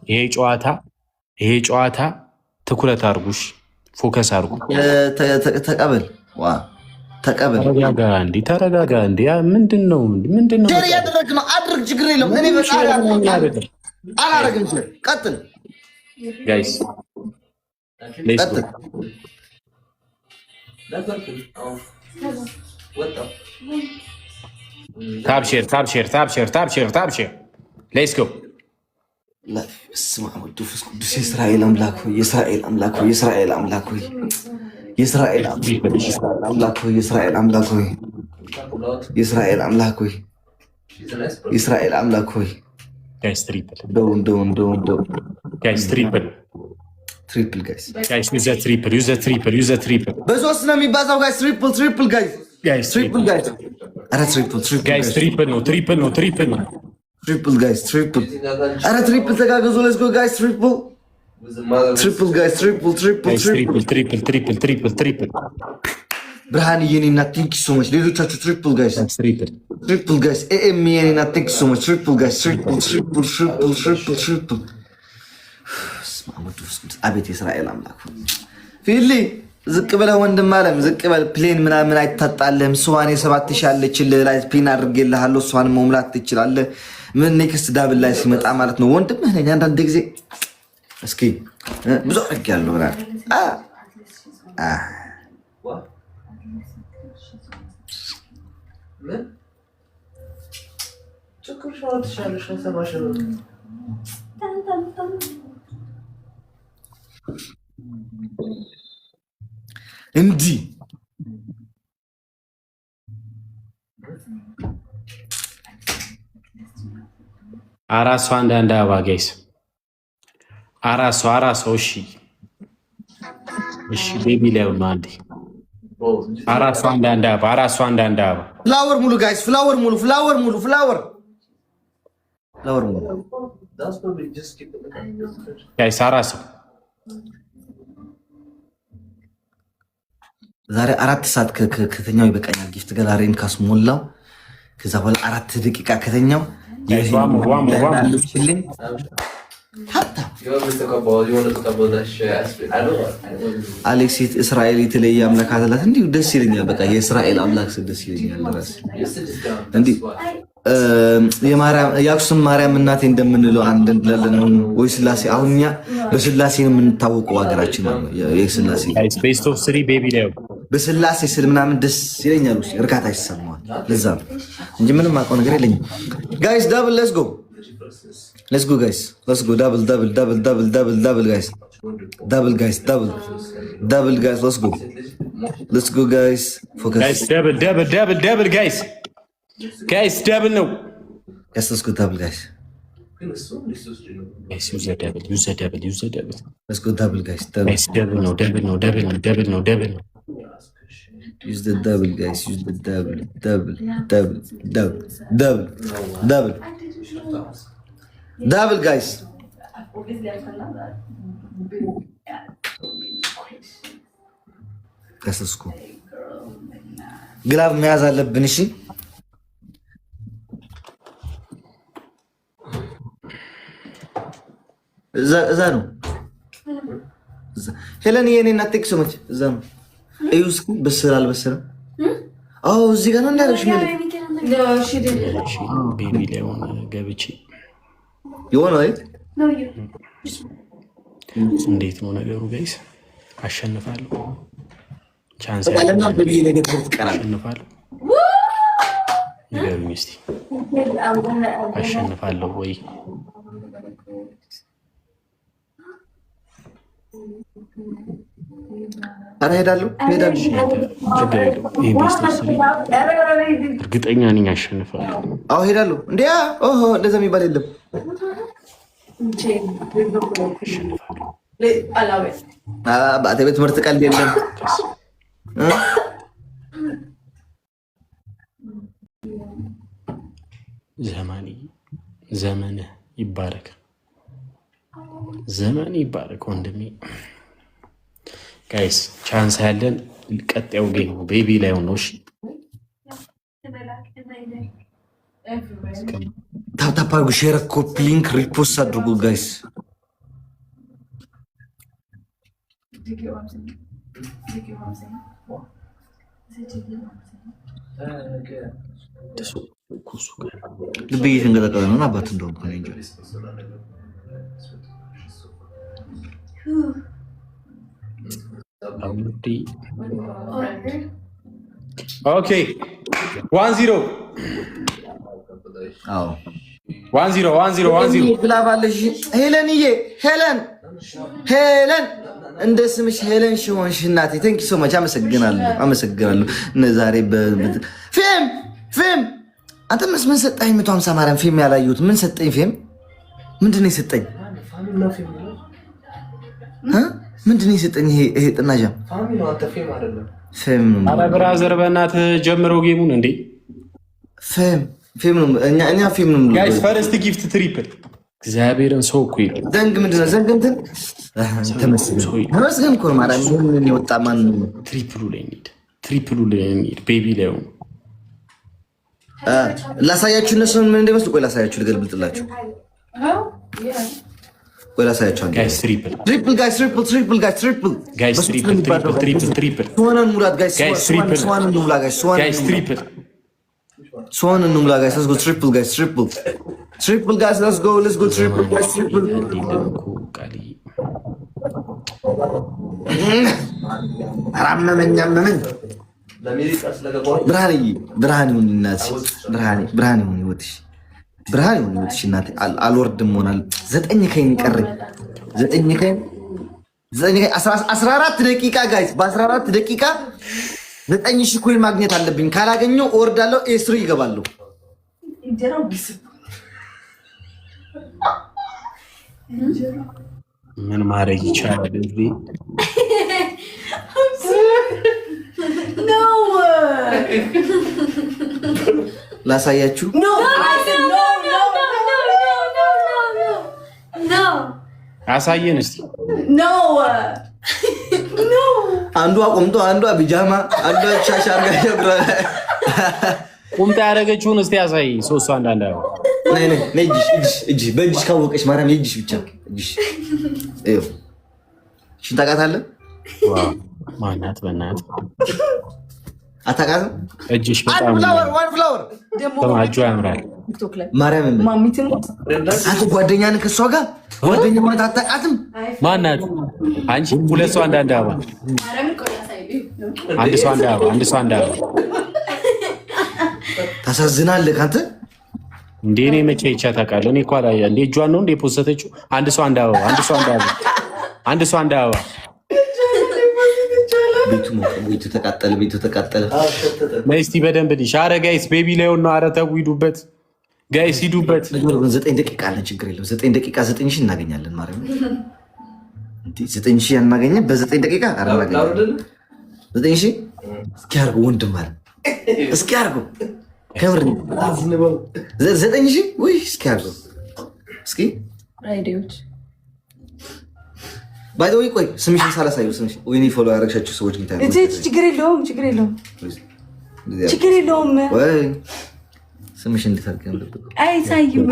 ይሄ ጨዋታ ትኩረት አድርጉሽ፣ ፎከስ አድርጉ። ተቀበል ተቀበል። ተረጋጋ እንዴ! ምንድነው ጀሪ ያደረግ ነው? አድርግ፣ ችግር የለውም። እኔ በጣም አላረግም። ቀጥል ጋይስ፣ ሌትስ ጎ። ታብሼር ሌትስ ጎ። በስመ አብ ወወልድ ወመንፈስ ቅዱስ። የእስራኤል አምላክ ሆይ፣ የእስራኤል አምላክ ሆይ፣ የእስራኤል አምላክ ሆይ፣ የእስራኤል አምላክ ሆይ፣ የእስራኤል አምላክ ሆይ፣ የእስራኤል አምላክ ሆይ፣ የእስራኤል አምላክ ሆይ። ጋይስ ትሪፕል ጋይስ ዩዘ ትሪፕል በሶስት ነው የሚባዛው ጋይስ። ትሪፕል ጋይስ ኧረ ትሪፕል ነው ጋይስ። ኧረ ትሪፕል ተጋገዙ። ሌትስ ጎ ጋይስ። ትሪፕል ጋይስ። ትሪፕል ብርሃንዬ እኔና ቴንክ ዩ ሶ ማች። ሌሎቻችሁ ትሪፕል ጋይስ። ኤኤም እኔና ቴንክ ዩ ሶ ማች። ትሪፕል ጋይስ። ትሪፕል አቤት የእስራኤል አምላክ ፊሊ ዝቅ በለው ወንድም አለም፣ ዝቅ በል። ፕሌን ምናምን አይታጣልህም። ስዋኔ 7000 አለችልህ ላይ ፒን አድርጌልሃለሁ። እሷን መሙላት ትችላለህ። ምን ኔክስት ዳብል ላይ ሲመጣ ማለት ነው። ወንድምህ ነኝ። አንዳንድ ጊዜ እስኪ ብዙ አድርጌያለሁ ብላ እንዲህ አራት ሰው አንዳንድ አበባ ጋይስ፣ አራት ሰው። እሺ ቤቢ ላይ ነው አንዴ። አራት ሰው አንዳንድ አበባ። ፍላወር ሙሉ ጋይስ፣ ፍላወር ሙሉ ጋይስ፣ አራት ሰው። ዛሬ 4 ሰዓት ከተኛው ይበቃኛል። ጊፍት ገላሬን ካስሞላው ከዛ በኋላ 4 ደቂቃ ከተኛው አሌክስ እስራኤል የተለየ አምላክ አላት። እንዲሁ ደስ ይለኛል። በቃ የእስራኤል አምላክ ደስ ይለኛል። ራስ እንዲህ የአክሱም ማርያም እናቴ እንደምንለው አንድ እንላለን ወይ ስላሴ። አሁን እኛ በስላሴ ነው የምንታወቀው ሀገራችን ነው። የስላሴ በስላሴ ስል ምናምን ደስ ይለኛል። እርካታ ይሰማዋል። ለዛ ነው እንጂ ምንም አውቀው ነገር የለኝም። ጋይስ ዳብል ሌትስ ጎ ጋይስ፣ ሌትስ ጎ ዳብል ጋይስ፣ ዳብል ጋይስ፣ ሌትስ ጎ ጋይስ። ፎከስ ጋይስ፣ ዳብል ጋይስ፣ ዳብል ነው ጋይስ። ሌትስ ጎ ዳብል ጋይስ፣ ዩዘ ዳብል ሌትስ ጎ ዳብል ጋይስ። ዳብል ነው። Use the double, guys. Use the double. Double, guys. ከሰስኩ ግላብ መያዝ አለብን። እሺ እዛ ነው። ሄለን የኔ እናት ተክሰመች እዛ ነው። እዩስ በስራ አልበሰለም። አዎ እዚህ ጋር ነው እንዳለሽ ማለት ቤቢ ላይ ሆነ ገብቼ የሆነ አይት እንዴት ነው ነገሩ ጋይስ? አሸንፋለሁ። ቻንስ አሸንፋለሁ። ንገሩኝ እስኪ አሸንፋለሁ ወይ? ኧረ ሄዳለሁ። እርግጠኛ ነኝ አሸንፋለሁ። አዎ ሄዳለሁ። እንዴ እንደዛ የሚባል የለም። በአተ ቤት ትምህርት ቀልድ የለም። ዘመንህ ይባረክ፣ ዘመን ይባረክ ወንድሜ። ጋይስ ቻንስ ያለን ቀጣዩ ጌም ነው። ቤቢ ላይ ሆኖ እሺ፣ ታፕ አድርጉ፣ ሼር፣ ኮፒ ሊንክ፣ ሪፖስት አድርጉ ጋይስ። ልብ እየተንቀጠቀጠ ነው። አባት እንደውም ኦኬ 1-0 ብላባለሽ። ሄለንዬ ሄለን እንደ ስምሽ ሄለን ሽሆንሽ እናቴ ቴንክ ሶ ማች አመሰግናለሁ። ዛሬ ፌም አንተ ምን ሰጠኝ? 150 ማርያም ፌም ያላየሁት ምን ሰጠኝ? ፌም ምንድን ነው የሰጠኝ? ምንድን ነው የሰጠኝ? ይሄ ጥናጃም ፌም ነው። ኧረ ብራዘር በእናትህ ጀምረው ጌሙን እንዴ! ፌም ነው። እኛ ፌም ነው ጋይስ። ፈርስት ጊፍት ትሪፕል እግዚአብሔርን ሰው እኮ ይል ዘንግ ምንድን ነው ዘንግ እንትን ተመስገን እኮ ነው ማርያም። ምን የወጣ ማን ትሪፕሉ ላይ እንሂድ ቤቢ ላይ ሆኖ ላሳያችሁ እነሱን ምን እንደመስሉ። ቆይ ላሳያችሁ፣ ልገልብጥላችሁ። ቆይ ላሳያችሁ። ጋይስ ትሪፕል ሶዋንን ሙላት ጋይስ፣ ሶዋንን ሙላ ጋይስ፣ ሶዋንን ሙላ ጋይስ። let's go triple guys, triple guys, let's go triple guys, triple አራመመኛመምን ብርሃን ይሁን እናቴ፣ ብርሃን ይሁን ህይወትሽ፣ ብርሃን ይሁን ህይወትሽ እናቴ። አልወርድም ሆናል። 9 ከይን ቀረኝ፣ 9 ከይን 14 ደቂቃ ጋይስ። በ14 ደቂቃ 9000 ኮይን ማግኘት አለብኝ። ካላገኘው እወርዳለሁ፣ ኤስ3 ይገባለሁ። ምን ማድረግ ይቻላል እዚህ? ላሳያችሁ። አሳየን እስቲ። አንዷ ቁምጦ፣ አንዷ ቢጃማ፣ አንዷ ሻሻ አርጋ ቁምጣ ያደረገችውን እስቲ ያሳይ። 3 አንዳንድ እጅ በእጅሽ ካወቀች ማርያም የእጅሽ ብቻ እጅሽ ሽን ታውቃታለህ? ማናት? በእናትህ አታውቃትም? እጅሽ በጣም ፍላወር ተማጁ ያምራል። ማርያም አንተ ጓደኛ ነህ ከእሷ ጋር ጓደኛ ማለት አታውቃትም? ማናት? አንቺ 2 ሰው አንዳንድ አበባ፣ አንድ ሰው አንድ አበባ። ታሳዝናለህ አንተ። እንዴ እኔ መቼ ይቻ ታውቃለህ? እኔ እኮ አላየ እንዴ እጇን ነው እንዴ ፖስተችው? አንድ ሰው አንድ አበባ። ቤቱ ተቃጠለ። እስቲ በደንብ ልሽ። ኧረ ጋይስ ቤቢ ላይ ነው። ኧረ ተው ሂዱበት ጋይስ፣ ሂዱበት። 9 ደቂቃ አለ፣ ችግር የለውም። 9 ደቂቃ 9000 እናገኛለን። ማርያም እንዴ 9000 ያናገኘ በ9 ደቂቃ አረጋግጠን 9000 እስኪ አርጉ ወንድም ማለት እስኪ አርጉ ከምር 9000 ወይ እስኪ አርጉ እስኪ ራይዲዎች ባይ ዘ ወይ ቆይ ስምሽን ሳላሳየው ስምሽ ወይኔ ፎሎ ያደረግሻችሁ ሰዎች ጌታ ነው። ችግር የለውም ወይ ስምሽን እንድታርገን አይ ሳይው